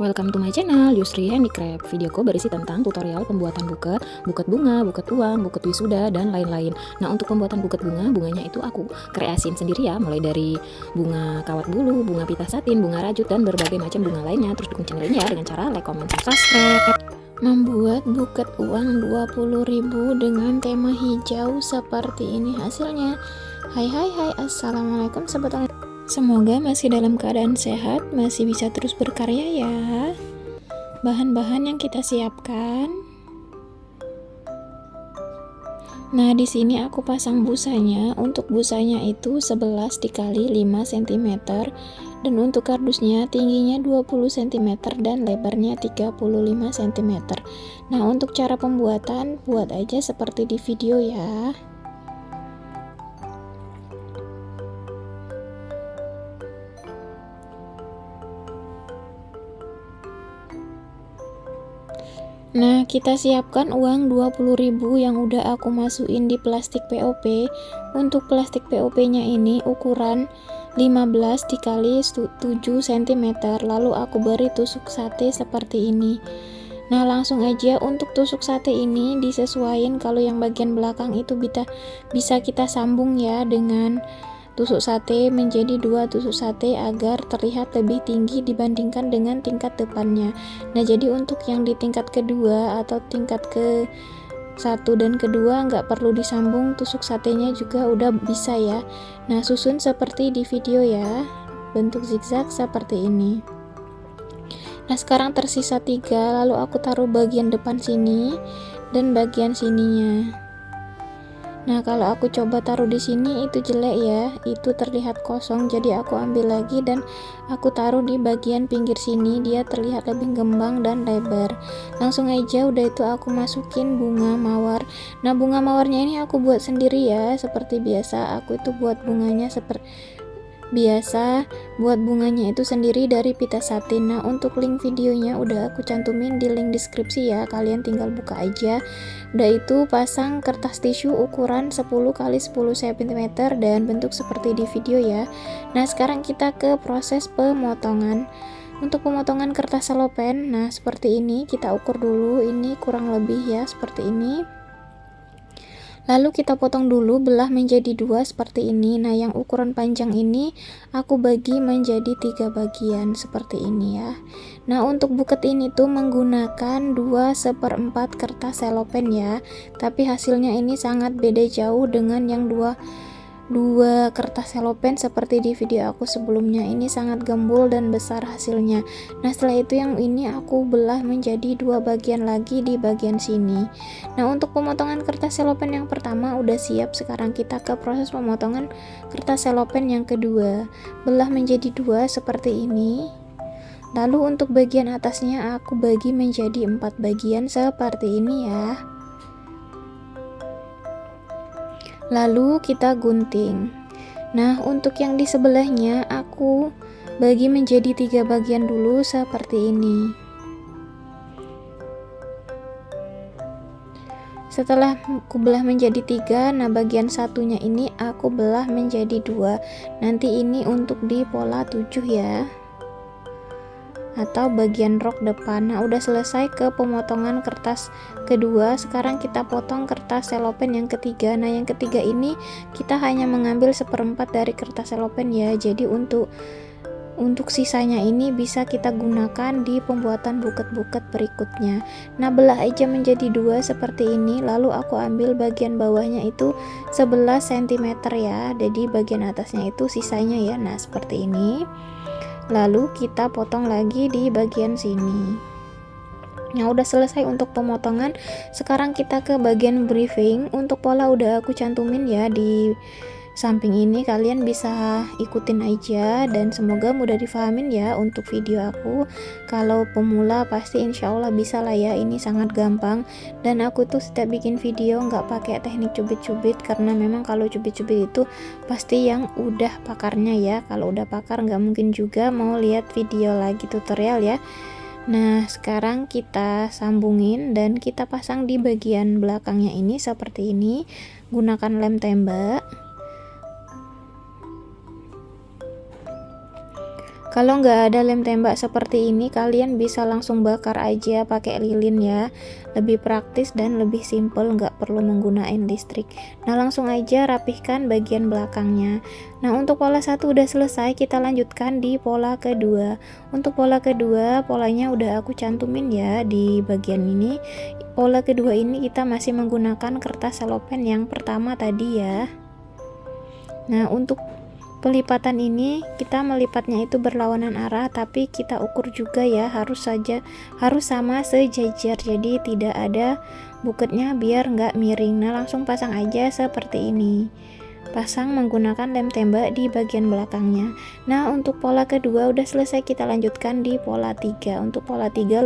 Welcome to my channel, Yusri Handicraft. Videoku berisi tentang tutorial pembuatan buket bunga, buket uang, buket wisuda, dan lain-lain. Nah, untuk pembuatan buket bunga, bunganya itu aku kreasiin sendiri ya, mulai dari bunga kawat bulu, bunga pita satin, bunga rajut, dan berbagai macam bunga lainnya. Terus dukung channel ini ya dengan cara like, comment, dan subscribe. Membuat buket uang 20.000 dengan tema hijau seperti ini hasilnya. Hai, assalamualaikum sobat online. Semoga masih dalam keadaan sehat, masih bisa terus berkarya ya. Bahan-bahan yang kita siapkan. Nah, di sini aku pasang busanya. Untuk busanya itu 11 dikali 5 cm dan untuk kardusnya tingginya 20 cm dan lebarnya 35 cm. Nah, untuk cara pembuatan buat aja seperti di video ya. Nah, kita siapkan uang 20.000 yang udah aku masukin di plastik POP. Untuk plastik POP nya ini ukuran 15 dikali 7 cm, lalu aku beri tusuk sate seperti ini. Nah, langsung aja untuk tusuk sate ini disesuaikan, kalau yang bagian belakang itu bisa kita sambung ya dengan tusuk sate menjadi 2 tusuk sate agar terlihat lebih tinggi dibandingkan dengan tingkat depannya. Nah, jadi untuk yang di tingkat kedua atau tingkat ke 1 dan kedua nggak perlu disambung tusuk satenya juga udah bisa ya. Nah, susun seperti di video ya, bentuk zigzag seperti ini. Nah, sekarang tersisa 3, lalu aku taruh bagian depan sini dan bagian sininya. Nah, kalau aku coba taruh di sini itu jelek ya, itu terlihat kosong, jadi aku ambil lagi dan aku taruh di bagian pinggir sini, dia terlihat lebih gembang dan lebar. Langsung aja udah itu aku masukin bunga mawar. Nah, bunga mawarnya ini aku buat sendiri ya, seperti biasa aku itu buat bunganya itu sendiri dari pita satin. Nah, untuk link videonya udah aku cantumin di link deskripsi ya, kalian tinggal buka aja. Udah itu pasang kertas tisu ukuran 10 x 10 cm dan bentuk seperti di video ya. Nah, sekarang kita ke proses pemotongan. Untuk pemotongan kertas selopen, nah seperti ini kita ukur dulu, ini kurang lebih ya seperti ini. Lalu kita potong dulu, belah menjadi 2 seperti ini. Nah, yang ukuran panjang ini aku bagi menjadi 3 bagian seperti ini ya. Nah, untuk buket ini tuh menggunakan 2/4 kertas selopen ya, tapi hasilnya ini sangat beda jauh dengan yang dua kertas selopen seperti di video aku sebelumnya. Ini sangat gembul dan besar hasilnya. Nah, setelah itu yang ini aku belah menjadi 2 bagian lagi di bagian sini. Nah, untuk pemotongan kertas selopen yang pertama udah siap. Sekarang kita ke proses pemotongan kertas selopen yang kedua. Belah menjadi 2 seperti ini. Lalu untuk bagian atasnya aku bagi menjadi 4 bagian seperti ini ya. Lalu kita gunting. Nah, untuk yang di sebelahnya aku bagi menjadi 3 bagian dulu seperti ini. Setelah aku belah menjadi 3, nah bagian satunya ini aku belah menjadi 2. Nanti ini untuk di pola 7 ya, atau bagian rok depan. Nah, udah selesai ke pemotongan kertas kedua. Sekarang kita potong kertas selopen yang ketiga. Nah, yang ketiga ini kita hanya mengambil 1/4 dari kertas selopen ya, jadi untuk sisanya ini bisa kita gunakan di pembuatan buket-buket berikutnya. Nah, belah aja menjadi 2 seperti ini, lalu aku ambil bagian bawahnya itu 11 cm ya, jadi bagian atasnya itu sisanya ya. Nah, seperti ini. Lalu kita potong lagi di bagian sini. Nah, udah selesai untuk pemotongan. Sekarang kita ke bagian briefing. Untuk pola udah aku cantumin ya di samping ini, kalian bisa ikutin aja dan semoga mudah difahamin ya untuk video aku. Kalau pemula pasti insya Allah bisa lah ya, ini sangat gampang. Dan aku tuh setiap bikin video nggak pakai teknik cubit-cubit, karena memang kalau cubit-cubit itu pasti yang udah pakarnya ya. Kalau udah pakar nggak mungkin juga mau lihat video lagi tutorial ya. Nah, sekarang kita sambungin dan kita pasang di bagian belakangnya ini seperti ini, gunakan lem tembak. Kalau nggak ada lem tembak seperti ini, kalian bisa langsung bakar aja pakai lilin ya. Lebih praktis dan lebih simple, nggak perlu menggunakan listrik. Nah, langsung aja rapihkan bagian belakangnya. Nah, untuk pola 1 udah selesai, kita lanjutkan di pola kedua. Untuk pola kedua, polanya udah aku cantumin ya di bagian ini. Pola kedua ini kita masih menggunakan kertas selopen yang pertama tadi ya. Nah, untuk pelipatan ini kita melipatnya itu berlawanan arah, tapi kita ukur juga ya, harus sama sejajar, jadi tidak ada buketnya biar nggak miring. Nah, langsung pasang aja seperti ini, pasang menggunakan lem tembak di bagian belakangnya. Nah, untuk pola kedua udah selesai, kita lanjutkan di pola 3. Untuk pola 3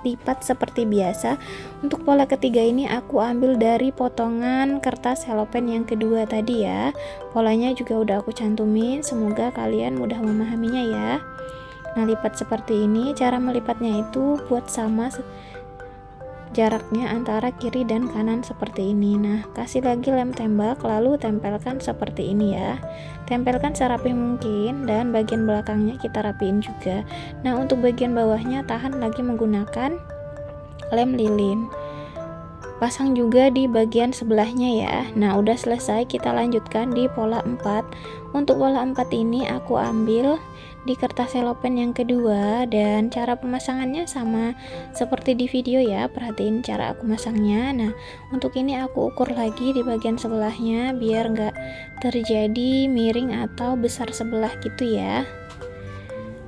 lipat seperti biasa. Untuk pola ketiga ini aku ambil dari potongan kertas selopen yang kedua tadi ya. Polanya juga udah aku cantumin, semoga kalian mudah memahaminya ya. Nah, lipat seperti ini. Cara melipatnya itu buat sama jaraknya antara kiri dan kanan seperti ini. Nah, kasih lagi lem tembak, lalu tempelkan seperti ini ya. Tempelkan serapih mungkin, dan bagian belakangnya kita rapiin juga. Nah, untuk bagian bawahnya tahan lagi menggunakan lem lilin. Pasang juga di bagian sebelahnya ya. Nah, udah selesai, kita lanjutkan di pola 4. Untuk pola 4 ini aku ambil di kertas selopen yang kedua, dan cara pemasangannya sama seperti di video ya, perhatiin cara aku masangnya. Nah, untuk ini aku ukur lagi di bagian sebelahnya biar nggak terjadi miring atau besar sebelah gitu ya.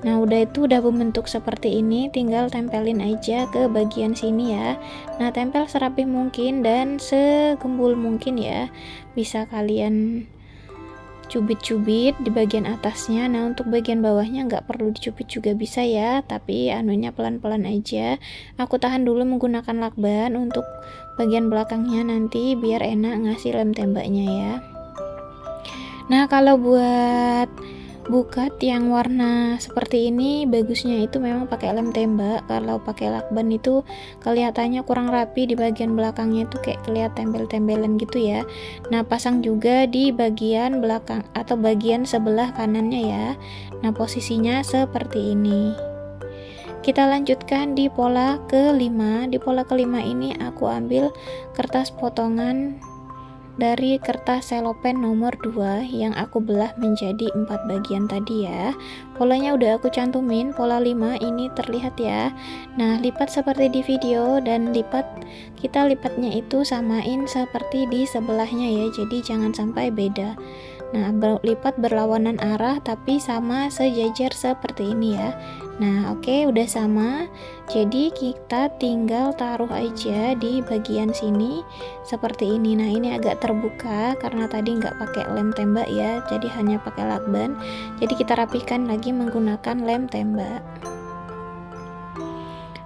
Nah, udah membentuk seperti ini, tinggal tempelin aja ke bagian sini ya. Nah, tempel serapih mungkin dan segembul mungkin ya. Bisa kalian cubit-cubit di bagian atasnya. Nah, untuk bagian bawahnya nggak perlu dicubit juga bisa ya, tapi anunya pelan-pelan aja. Aku tahan dulu menggunakan lakban untuk bagian belakangnya nanti biar enak ngasih lem tembaknya ya. Nah, kalau buat bukat yang warna seperti ini, bagusnya itu memang pakai lem tembak. Kalau pakai lakban itu kelihatannya kurang rapi, di bagian belakangnya itu kayak kelihatan tembel-tembelan gitu ya. Nah, pasang juga di bagian belakang atau bagian sebelah kanannya ya. Nah, posisinya seperti ini. Kita lanjutkan di pola kelima. Di pola kelima ini aku ambil kertas potongan dari kertas selopen nomor 2 yang aku belah menjadi 4 bagian tadi ya. Polanya udah aku cantumin, pola 5 ini terlihat ya. Nah, lipat seperti di video, dan kita lipatnya itu samain seperti di sebelahnya ya, jadi jangan sampai beda. Nah, lipat berlawanan arah tapi sama sejajar seperti ini ya. Nah, oke, udah sama. Jadi kita tinggal taruh aja di bagian sini seperti ini. Nah, ini agak terbuka karena tadi nggak pakai lem tembak ya, jadi hanya pakai lakban. Jadi kita rapihkan lagi menggunakan lem tembak.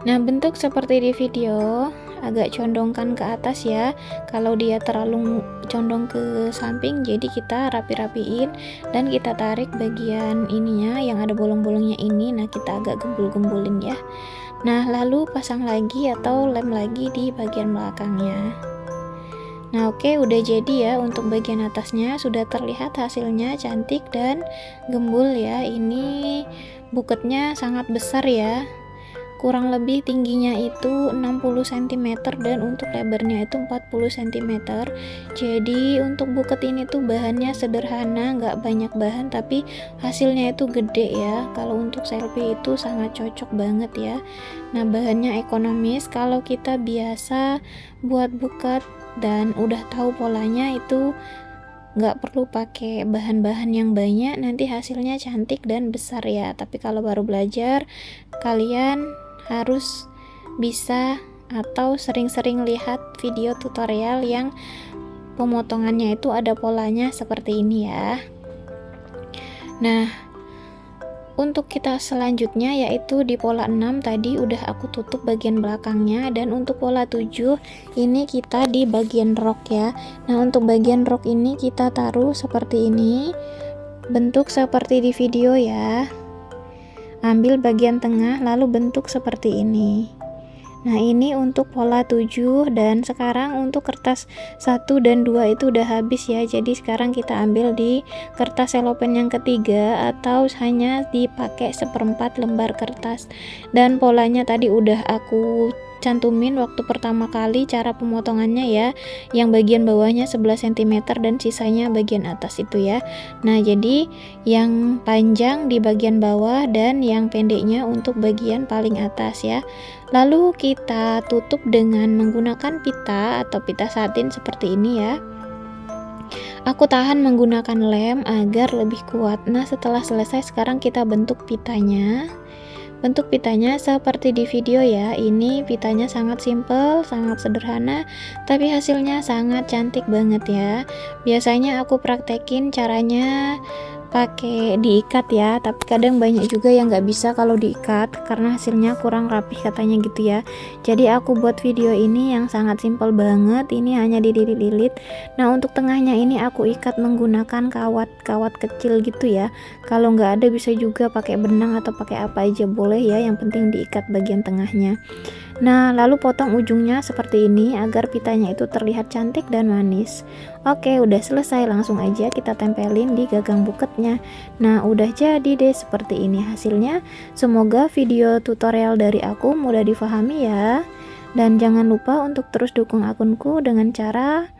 Nah, bentuk seperti di video, agak condongkan ke atas ya. Kalau dia terlalu condong ke samping, jadi kita rapi-rapiin dan kita tarik bagian ininya yang ada bolong-bolongnya ini. Nah, kita agak gembul-gembulin ya. Nah, lalu pasang lagi atau lem lagi di bagian belakangnya. Nah, oke, udah jadi ya. Untuk bagian atasnya sudah terlihat hasilnya cantik dan gembul ya. Ini buketnya sangat besar ya, kurang lebih tingginya itu 60 cm dan untuk lebarnya itu 40 cm. Jadi untuk buket ini tuh bahannya sederhana, nggak banyak bahan, tapi hasilnya itu gede ya. Kalau untuk selfie itu sangat cocok banget ya. Nah, bahannya ekonomis. Kalau kita biasa buat buket dan udah tahu polanya, itu nggak perlu pakai bahan-bahan yang banyak, nanti hasilnya cantik dan besar ya. Tapi kalau baru belajar, kalian harus bisa atau sering-sering lihat video tutorial yang pemotongannya itu ada polanya seperti ini ya. Nah, untuk kita selanjutnya yaitu di pola 6 tadi udah aku tutup bagian belakangnya, dan untuk pola 7 ini kita di bagian rok ya. Nah, untuk bagian rok ini kita taruh seperti ini, bentuk seperti di video ya. Ambil bagian tengah lalu bentuk seperti ini. Nah, ini untuk pola 7, dan sekarang untuk kertas 1 dan 2 itu udah habis ya. Jadi sekarang kita ambil di kertas selopen yang ketiga, atau hanya dipakai seperempat lembar kertas. Dan polanya tadi udah aku cantumin waktu pertama kali cara pemotongannya ya, yang bagian bawahnya 11 cm dan sisanya bagian atas itu ya. Nah, jadi yang panjang di bagian bawah dan yang pendeknya untuk bagian paling atas ya. Lalu kita tutup dengan menggunakan pita atau pita satin seperti ini ya. Aku tahan menggunakan lem agar lebih kuat. Nah, setelah selesai sekarang kita bentuk pitanya. Bentuk pitanya seperti di video ya. Ini pitanya sangat simple, sangat sederhana, tapi hasilnya sangat cantik banget ya. Biasanya aku praktekin caranya pakai diikat ya, tapi kadang banyak juga yang nggak bisa kalau diikat karena hasilnya kurang rapih katanya gitu ya. Jadi aku buat video ini yang sangat simple banget, ini hanya dililit-lilit. Nah, untuk tengahnya ini aku ikat menggunakan kawat kecil gitu ya. Kalau nggak ada bisa juga pakai benang atau pakai apa aja boleh ya, yang penting diikat bagian tengahnya. Nah, lalu potong ujungnya seperti ini agar pitanya itu terlihat cantik dan manis. Oke, udah selesai, langsung aja kita tempelin di gagang buketnya. Nah, udah jadi deh seperti ini hasilnya. Semoga video tutorial dari aku mudah difahami ya. Dan jangan lupa untuk terus dukung akunku dengan cara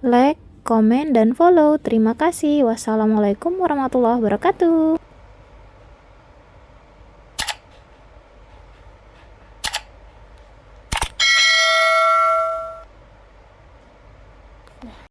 like, komen, dan follow. Terima kasih. Wassalamualaikum warahmatullahi wabarakatuh.